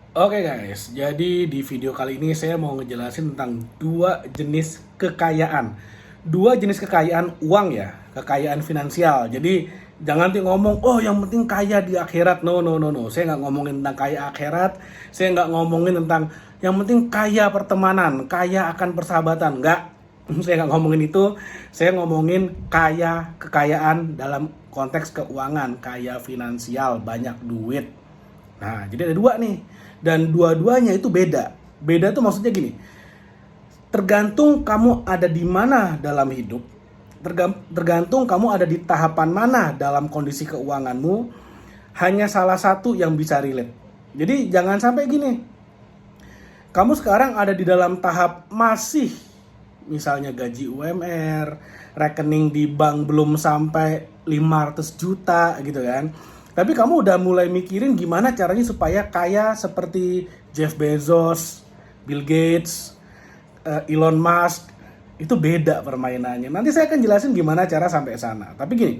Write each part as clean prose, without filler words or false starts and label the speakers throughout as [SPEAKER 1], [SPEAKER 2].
[SPEAKER 1] Oke guys, jadi di video kali ini saya mau ngejelasin tentang dua jenis kekayaan. Dua jenis kekayaan uang ya, kekayaan finansial. Jadi jangan nanti ngomong, oh yang penting kaya di akhirat. No, no, no, no. Saya nggak ngomongin tentang kaya akhirat. Saya nggak ngomongin tentang yang penting kaya pertemanan, kaya akan persahabatan. Nggak, saya nggak ngomongin itu. Saya ngomongin kaya kekayaan dalam konteks keuangan, kaya finansial, banyak duit. Nah, jadi ada dua nih. Dan dua-duanya itu beda. Beda tuh maksudnya gini. Tergantung kamu ada di mana dalam hidup. Tergantung kamu ada di tahapan mana dalam kondisi keuanganmu. Hanya salah satu yang bisa relate. Jadi jangan sampai gini. Kamu sekarang ada di dalam tahap masih misalnya gaji UMR, rekening di bank belum sampai 500 juta gitu kan. Tapi kamu udah mulai mikirin gimana caranya supaya kaya seperti Jeff Bezos, Bill Gates, Elon Musk. Itu beda permainannya. Nanti saya akan jelasin gimana cara sampai sana. Tapi gini,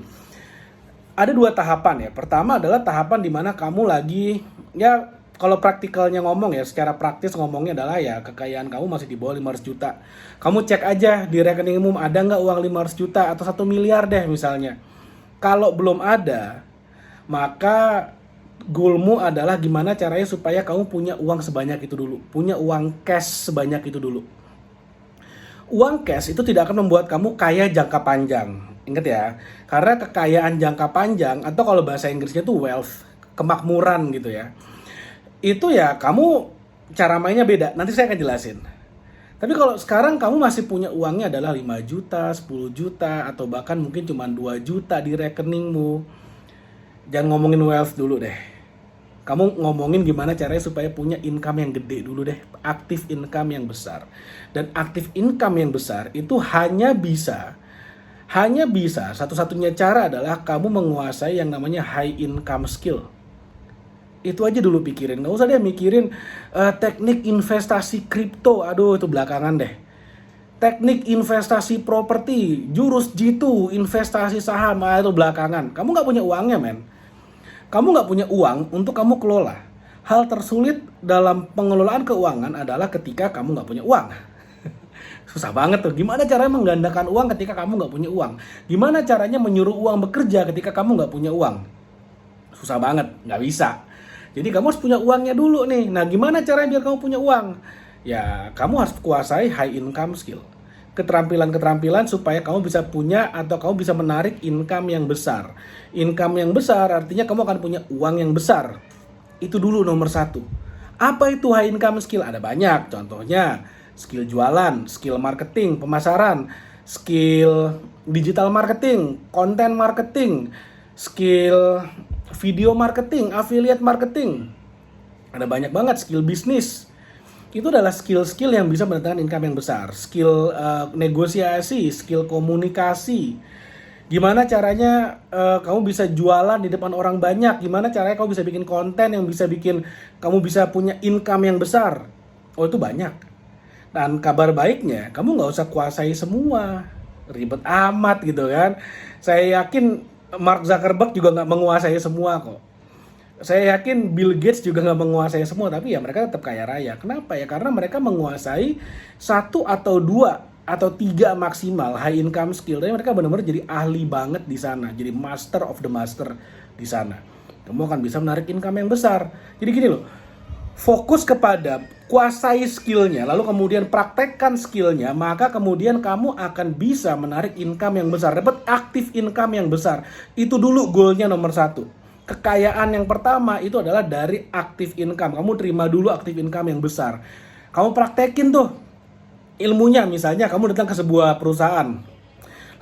[SPEAKER 1] ada dua tahapan ya. Pertama adalah tahapan dimana kamu lagi, ya kalau praktikalnya ngomong ya, secara praktis ngomongnya adalah ya kekayaan kamu masih di bawah 500 juta. Kamu cek aja di rekeningmu ada nggak uang 500 juta atau 1 miliar deh misalnya. Kalau belum ada, maka goalmu adalah gimana caranya supaya kamu punya uang sebanyak itu dulu. Punya uang cash sebanyak itu dulu. Uang cash itu tidak akan membuat kamu kaya jangka panjang. Ingat ya, karena kekayaan jangka panjang atau kalau bahasa Inggrisnya itu wealth, kemakmuran gitu ya. Itu ya kamu cara mainnya beda. Nanti saya akan jelasin. Tapi kalau sekarang kamu masih punya uangnya adalah 5 juta, 10 juta atau bahkan mungkin cuma 2 juta di rekeningmu. Jangan ngomongin wealth dulu deh. Kamu ngomongin gimana caranya supaya punya income yang gede dulu deh. Aktif income yang besar. Dan aktif income yang besar itu hanya bisa satu-satunya cara adalah kamu menguasai yang namanya high income skill. Itu aja dulu pikirin, nggak usah deh mikirin teknik investasi kripto, aduh itu belakangan deh. Teknik investasi properti, jurus jitu, investasi saham, itu belakangan. Kamu nggak punya uangnya men. Kamu nggak punya uang untuk kamu kelola. Hal tersulit dalam pengelolaan keuangan adalah ketika kamu nggak punya uang. Susah banget tuh. Gimana caranya menggandakan uang ketika kamu nggak punya uang? Gimana caranya menyuruh uang bekerja ketika kamu nggak punya uang? Susah banget, nggak bisa. Jadi kamu harus punya uangnya dulu nih. Nah, gimana caranya biar kamu punya uang? Ya, kamu harus kuasai high income skill. Keterampilan-keterampilan supaya kamu bisa punya atau kamu bisa menarik income yang besar. Income yang besar artinya kamu akan punya uang yang besar. Itu dulu nomor satu. Apa itu high income skill? Ada banyak. Contohnya, skill jualan, skill marketing, pemasaran, skill digital marketing, content marketing, skill video marketing, affiliate marketing. Ada banyak banget skill bisnis. Itu adalah skill-skill yang bisa mendatangkan income yang besar. Skill negosiasi, skill komunikasi. Gimana caranya kamu bisa jualan di depan orang banyak? Gimana caranya kamu bisa bikin konten yang bisa bikin kamu bisa punya income yang besar? Oh itu banyak. Dan kabar baiknya, kamu nggak usah kuasai semua. Ribet amat gitu kan. Saya yakin Mark Zuckerberg juga nggak menguasai semua kok. Saya yakin Bill Gates juga nggak menguasai semua, tapi ya mereka tetap kaya raya. Kenapa ya? Karena mereka menguasai satu atau dua atau tiga maksimal high income skill. Jadi mereka benar-benar jadi ahli banget di sana, jadi master of the master di sana. Kamu akan bisa menarik income yang besar. Jadi gini loh, fokus kepada kuasai skillnya, lalu kemudian praktekkan skillnya, maka kemudian kamu akan bisa menarik income yang besar, dapat aktif income yang besar. Itu dulu goalnya nomor satu. Kekayaan yang pertama itu adalah dari aktif income. Kamu terima dulu aktif income yang besar. Kamu praktekin tuh ilmunya, misalnya kamu datang ke sebuah perusahaan.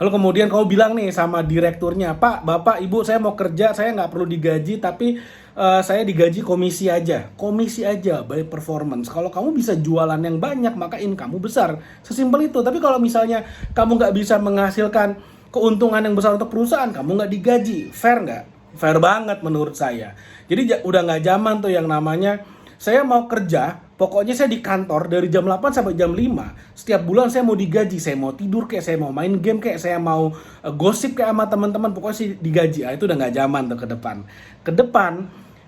[SPEAKER 1] Lalu kemudian kamu bilang nih sama direkturnya, Pak, Bapak, Ibu, saya mau kerja, saya nggak perlu digaji, tapi saya digaji komisi aja. Komisi aja, by performance. Kalau kamu bisa jualan yang banyak, maka income kamu besar. Sesimpel itu. Tapi kalau misalnya kamu nggak bisa menghasilkan keuntungan yang besar untuk perusahaan, kamu nggak digaji. Fair nggak? Fair banget menurut saya. Jadi udah nggak zaman tuh yang namanya saya mau kerja, pokoknya saya di kantor dari jam 8 sampai jam 5. Setiap bulan saya mau digaji, saya mau tidur kayak, saya mau main game kayak, saya mau gosip kayak sama teman-teman, pokoknya sih digaji. Itu udah nggak zaman tuh ke depan. Ke depan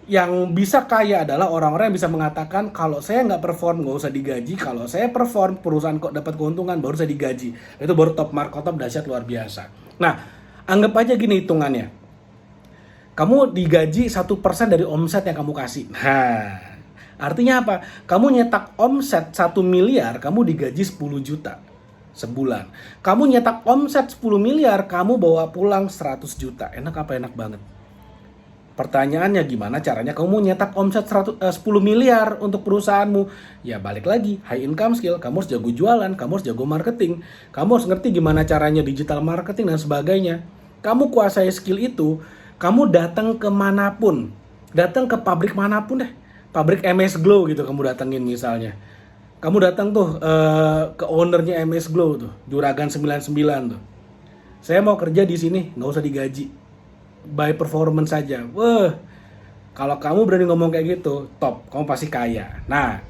[SPEAKER 1] Yang bisa kaya adalah orang-orang yang bisa mengatakan kalau saya nggak perform nggak usah digaji, kalau saya perform perusahaan kok dapat keuntungan baru saya digaji. Itu baru top markotop dahsyat luar biasa. Nah, anggap aja gini hitungannya. Kamu digaji 1% dari omset yang kamu kasih. Nah, artinya apa? Kamu nyetak omset 1 miliar, kamu digaji 10 juta sebulan. Kamu nyetak omset 10 miliar, kamu bawa pulang 100 juta. Enak apa? Enak banget. Pertanyaannya gimana caranya kamu nyetak omset 10 miliar untuk perusahaanmu? Ya balik lagi, high income skill. Kamu harus jago jualan, kamu harus jago marketing. Kamu harus ngerti gimana caranya digital marketing dan sebagainya. Kamu kuasai skill itu, kamu datang ke manapun. Datang ke pabrik manapun deh. Pabrik MS Glow gitu kamu datengin misalnya. Kamu datang tuh ke ownernya MS Glow tuh, Juragan 99 tuh. Saya mau kerja di sini, nggak usah digaji. By performance saja. Wah, kalau kamu berani ngomong kayak gitu, top, kamu pasti kaya. Nah,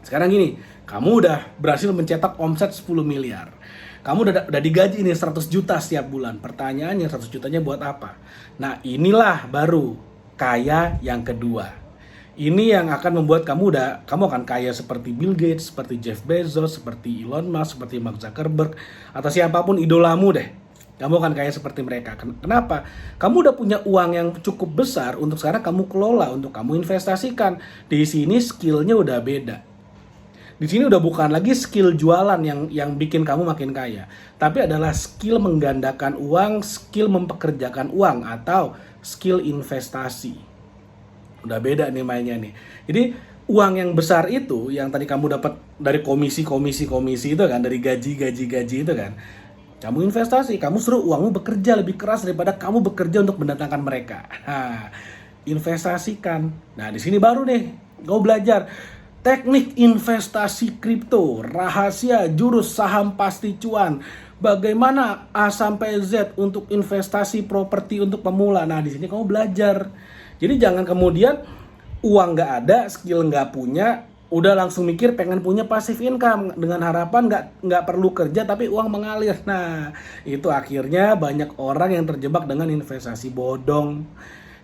[SPEAKER 1] sekarang gini, kamu udah berhasil mencetak omset 10 miliar. Kamu udah digaji nih 100 juta setiap bulan. Pertanyaannya 100 jutanya buat apa? Nah, inilah baru kaya yang kedua. Ini yang akan membuat kamu akan kaya seperti Bill Gates, seperti Jeff Bezos, seperti Elon Musk, seperti Mark Zuckerberg, atau siapapun idolamu deh. Kamu akan kaya seperti mereka. Kenapa? Kamu udah punya uang yang cukup besar untuk sekarang kamu kelola, untuk kamu investasikan. Di sini skillnya udah beda. Di sini udah bukan lagi skill jualan yang bikin kamu makin kaya, tapi adalah skill menggandakan uang, skill mempekerjakan uang, atau skill investasi. Udah beda nih mainnya nih. Jadi uang yang besar itu, yang tadi kamu dapat dari komisi itu kan, dari gaji itu kan, kamu investasi, kamu suruh uangmu bekerja lebih keras daripada kamu bekerja untuk mendatangkan mereka. Nah, investasikan. Nah, di sini baru nih, kau belajar teknik investasi kripto, rahasia jurus saham pasti cuan. Bagaimana A sampai Z untuk investasi properti untuk pemula. Nah, di sini kamu belajar. Jadi jangan kemudian uang nggak ada, skill nggak punya, udah langsung mikir pengen punya passive income dengan harapan nggak perlu kerja tapi uang mengalir. Nah, itu akhirnya banyak orang yang terjebak dengan investasi bodong,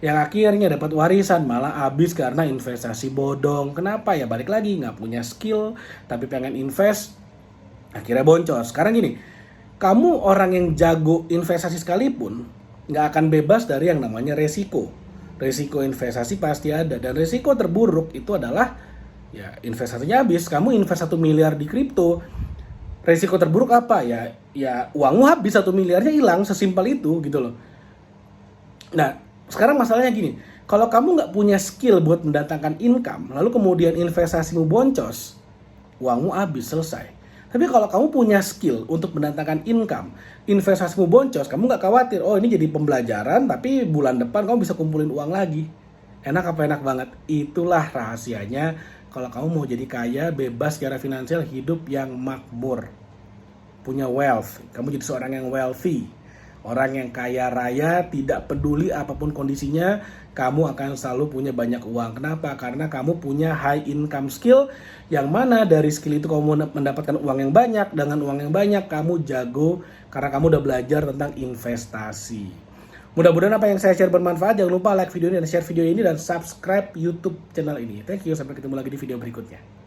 [SPEAKER 1] yang akhirnya dapat warisan malah habis karena investasi bodong. Kenapa? Ya balik lagi, nggak punya skill tapi pengen invest, akhirnya boncos. Sekarang gini, kamu orang yang jago investasi sekalipun nggak akan bebas dari yang namanya resiko. Resiko investasi pasti ada, dan resiko terburuk itu adalah ya investasinya habis. Kamu invest 1 miliar di kripto, resiko terburuk apa? Ya uangmu habis, 1 miliarnya hilang, sesimpel itu gitu loh. Nah, sekarang masalahnya gini, kalau kamu nggak punya skill buat mendatangkan income, lalu kemudian investasimu boncos, uangmu habis, selesai. Tapi kalau kamu punya skill untuk mendatangkan income, investasimu boncos, kamu nggak khawatir, oh ini jadi pembelajaran, tapi bulan depan kamu bisa kumpulin uang lagi. Enak apa? Enak banget. Itulah rahasianya kalau kamu mau jadi kaya, bebas secara finansial, hidup yang makmur, punya wealth. Kamu jadi seorang yang wealthy, orang yang kaya raya, tidak peduli apapun kondisinya, kamu akan selalu punya banyak uang. Kenapa? Karena kamu punya high income skill, yang mana dari skill itu kamu mendapatkan uang yang banyak. Dengan uang yang banyak, kamu jago karena kamu udah belajar tentang investasi. Mudah-mudahan apa yang saya share bermanfaat. Jangan lupa like video ini dan share video ini dan subscribe YouTube channel ini. Thank you, sampai ketemu lagi di video berikutnya.